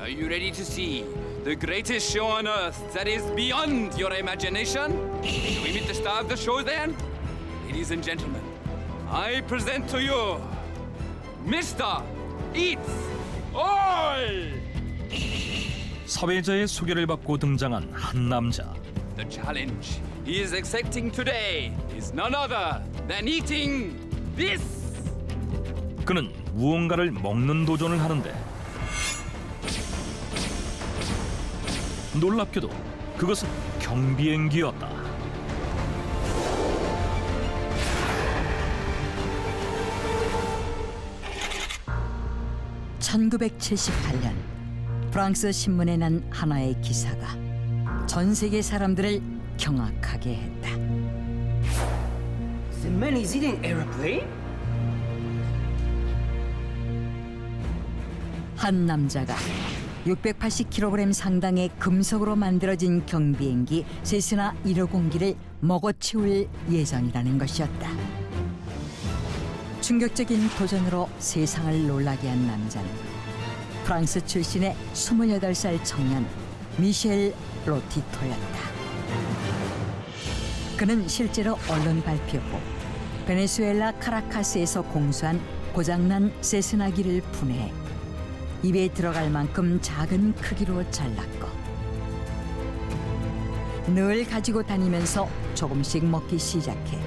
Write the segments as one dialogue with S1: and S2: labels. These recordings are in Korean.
S1: Are you ready to see the greatest show on earth that is beyond your imagination? Shall we meet the star of the show then? Ladies and gentlemen, I present to you Mr. Eats All!
S2: 사회자의 소개를 받고 등장한 한 남자.
S1: The challenge he is accepting today is none other than eating this!
S2: 그는 무언가를 먹는 도전을 하는데 놀랍게도 그것은 경비행기였다.
S3: (1978년) 프랑스 신문에 난 하나의 기사가 전 세계 사람들을 경악하게 했다.
S4: The man is eating airplane?
S3: 한 남자가 680kg 상당의 금속으로 만들어진 경비행기 세스나 150기를 먹어치울 예정이라는 것이었다. 충격적인 도전으로 세상을 놀라게 한 남자는 프랑스 출신의 28살 청년 미셸 로티토였다. 그는 실제로 언론 발표 후 베네수엘라 카라카스에서 공수한 고장난 세스나기를 분해해 입에 들어갈 만큼 작은 크기로 잘랐고 늘 가지고 다니면서 조금씩 먹기 시작해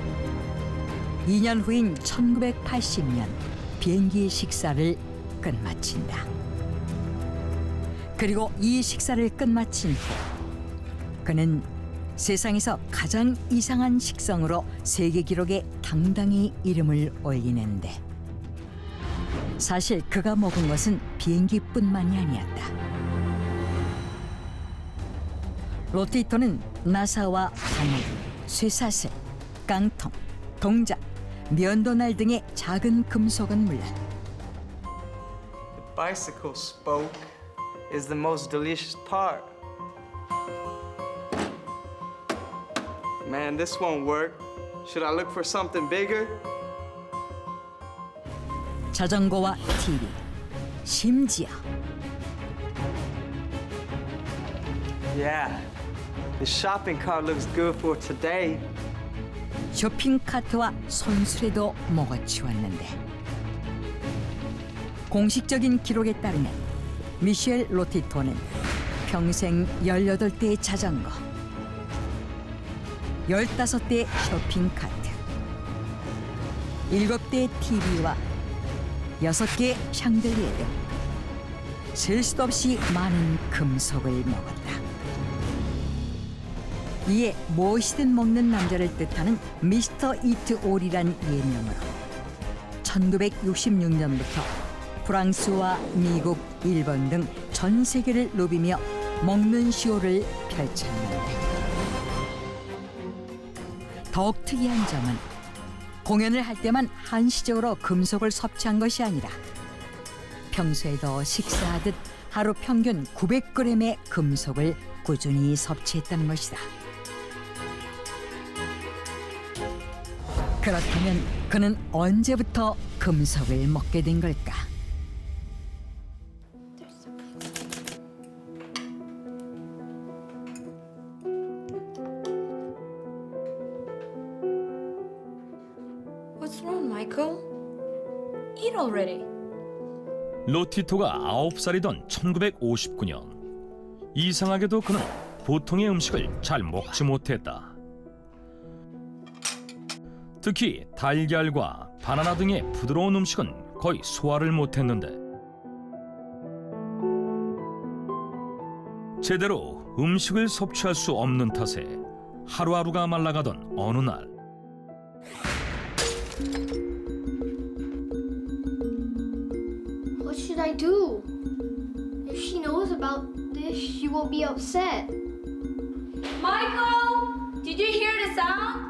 S3: 2년 후인 1980년 비행기 식사를 끝마친다. 그리고 이 식사를 끝마친 후 그는 세상에서 가장 이상한 식성으로 세계 기록에 당당히 이름을 올리는데 사실 그가 먹은 것은 비행기뿐만이 아니었다. 로티토는 나사와 바늘, 쇠사슬, 깡통, 동작, 면도날 등의 작은 금속은 물론
S5: The bicycle spoke is the most delicious part. Man, this won't work. Should I look for something bigger?
S3: 자전거와 TV, 심지어
S5: Yeah, the shopping cart looks good for today.
S3: 쇼핑카트와 손수레도 먹어치웠는데 공식적인 기록에 따르면 미셸 로티토는 평생 18대의 자전거, 15대의 쇼핑카트, 7대의 TV와 6개의 샹들리에 등 셀 수도 없이 많은 금속을 먹었다. 이에 무엇이든 먹는 남자를 뜻하는 미스터 이트 올이란 예명으로 1966년부터 프랑스와 미국, 일본 등 전 세계를 누비며 먹는 쇼를 펼쳤는데 더욱 특이한 점은 공연을 할 때만 한시적으로 금속을 섭취한 것이 아니라 평소에도 식사하듯 하루 평균 900g의 금속을 꾸준히 섭취했다는 것이다. 그렇다면 그는 언제부터 금속을 먹게 된 걸까?
S6: What's wrong, Michael? Eat already.
S2: 로티토가 9살이던 1959년 이상하게도 그는 보통의 음식을 잘 먹지 못했다. 특히 달걀과 바나나 등의 부드러운 음식은 거의 소화를 못했는데 제대로 음식을 섭취할 수 없는 탓에 하루하루가 말라가던 어느 날
S7: What should I do? If she knows about this, she will be upset.
S6: Michael, did you hear the sound?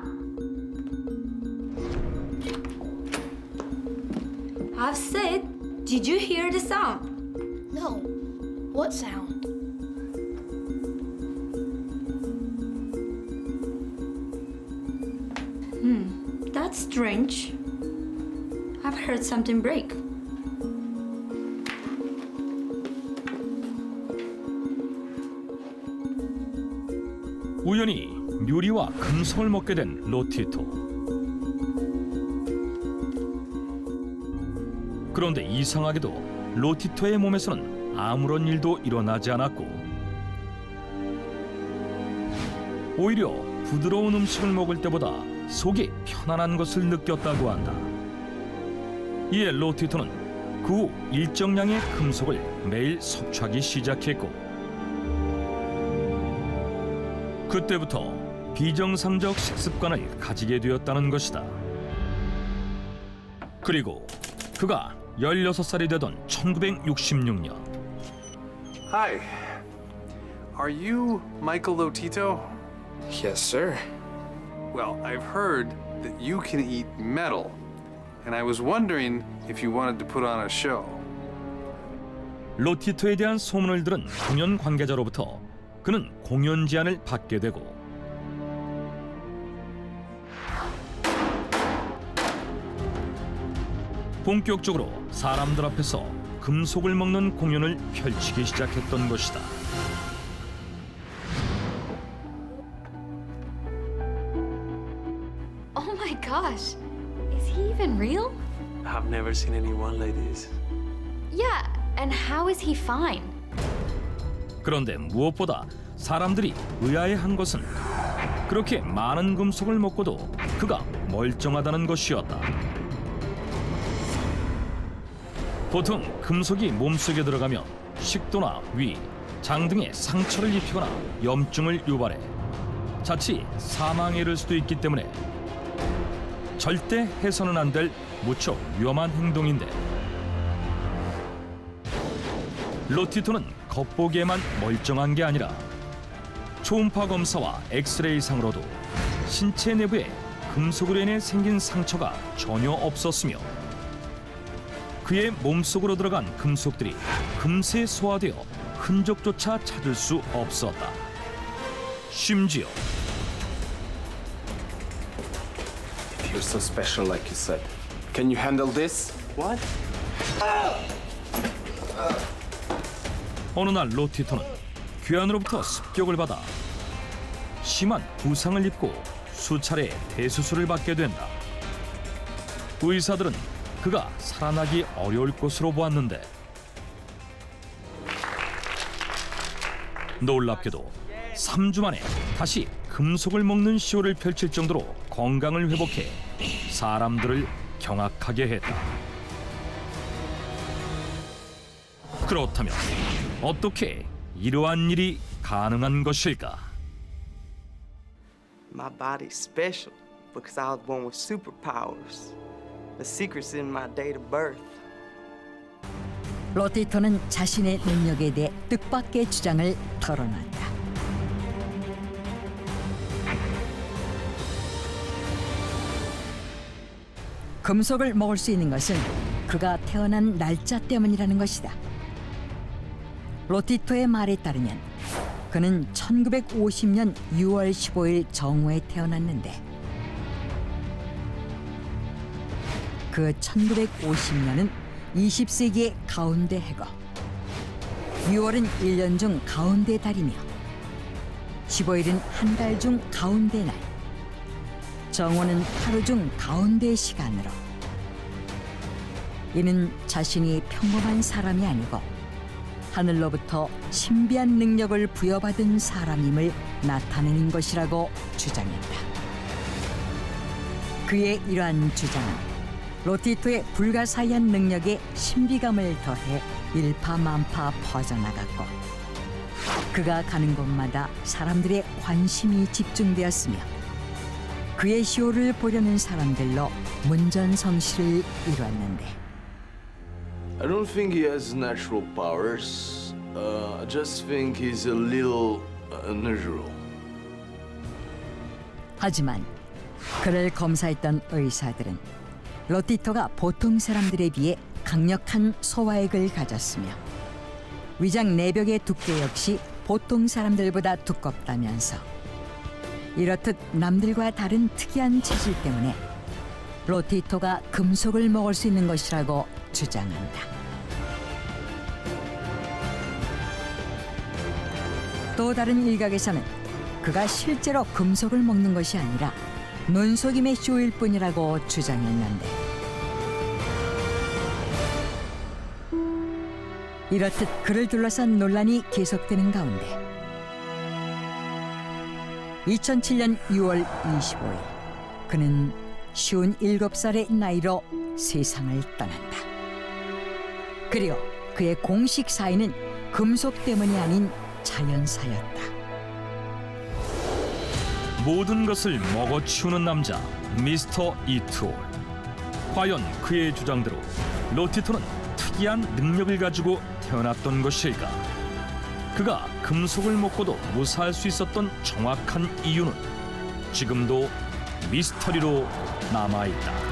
S6: I've said, did you hear the sound?
S7: No. What sound?
S6: That's strange. I've heard something break.
S2: 우연히 유리와 금속을 먹게 된 로티토. 그런데 이상하게도 로티토의 몸에서는 아무런 일도 일어나지 않았고 오히려 부드러운 음식을 먹을 때보다 속이 편안한 것을 느꼈다고 한다. 이에 로티토는 그 후 일정량의 금속을 매일 섭취하기 시작했고 그때부터 비정상적 식습관을 가지게 되었다는 것이다. 그리고 그가 16살이 되던 1966년
S8: Hi. Are you Michael Lotito?
S9: Yes, sir.
S8: Well, I've heard that you can eat metal, and I was wondering if you wanted to put on a show.
S2: 로티토에 대한 소문을 들은 공연 관계자로부터 그는 공연 제안을 받게 되고 본격적으로 사람들 앞에서 금속을 먹는 공연을 펼치기 시작했던 것이다.
S6: Oh my gosh. Is he even real?
S4: I've never seen anyone like this.
S6: Yeah, and how is he fine?
S2: 그런데 무엇보다 사람들이 의아해한 것은 그렇게 많은 금속을 먹고도 그가 멀쩡하다는 것이었다. 보통 금속이 몸속에 들어가면 식도나 위, 장 등에 상처를 입히거나 염증을 유발해 자칫 사망에 이를 수도 있기 때문에 절대 해서는 안 될 무척 위험한 행동인데 로티토는 겉보기에만 멀쩡한 게 아니라 초음파 검사와 엑스레이상으로도 신체 내부에 금속으로 인해 생긴 상처가 전혀 없었으며 그의 몸속으로 들어간 금속들이 금세 소화되어 흔적조차 찾을 수 없었다. 심지어
S9: You're so special, like you said. Can you handle this?
S8: What?
S2: 어느 날 로티토는 귀환으로부터 습격을 받아 심한 부상을 입고 수차례 대수술을 받게 된다. 의사들은 그가 살아나기 어려울 것으로 보았는데 놀랍게도 3주 만에 다시 금속을 먹는 쇼를 펼칠 정도로 건강을 회복해 사람들을 경악하게 했다. 그렇다면 어떻게 이러한 일이 가능한 것일까?
S5: My body's special because I was born with superpowers. The secret's in my date of birth.
S3: 로티토는 자신의 능력에 대해 뜻밖의 주장을 털어놨다. 금속을 먹을 수 있는 것은 그가 태어난 날짜 때문이라는 것이다. 로티토의 말에 따르면 그는 1950년 6월 15일 정오에 태어났는데 그 1950년은 20세기의 가운데 해고 6월은 1년 중 가운데 달이며 15일은 한 달 중 가운데 날 정오는 하루 중 가운데 시간으로 이는 자신이 평범한 사람이 아니고 하늘로부터 신비한 능력을 부여받은 사람임을 나타내는 것이라고 주장했다. 그의 이러한 주장은 로티토의 불가사의한 능력에 신비감을 더해 일파만파 퍼져나갔고 그가 가는 곳마다 사람들의 관심이 집중되었으며 그의 쇼를 보려는 사람들로 문전성시를 이루었는데
S10: I don't think he has natural powers. I just think he's a little unusual.
S3: 하지만 그를 검사했던 의사들은 로티토가 보통 사람들에 비해 강력한 소화액을 가졌으며 위장 내벽의 두께 역시 보통 사람들보다 두껍다면서 이렇듯 남들과 다른 특이한 체질 때문에 로티토가 금속을 먹을 수 있는 것이라고 주장한다. 또 다른 일각에서는 그가 실제로 금속을 먹는 것이 아니라 눈속임의 쇼일 뿐이라고 주장했는데, 이렇듯 그를 둘러싼 논란이 계속되는 가운데 2007년 6월 25일 그는 57살의 나이로 세상을 떠난다. 그리고 그의 공식 사인은 금속 때문이 아닌 자연사였다.
S2: 모든 것을 먹어치우는 남자 미스터 이투올. 과연 그의 주장대로 로티토는 특이한 능력을 가지고 태어났던 것일까? 그가 금속을 먹고도 무사할 수 있었던 정확한 이유는 지금도 미스터리로 남아있다.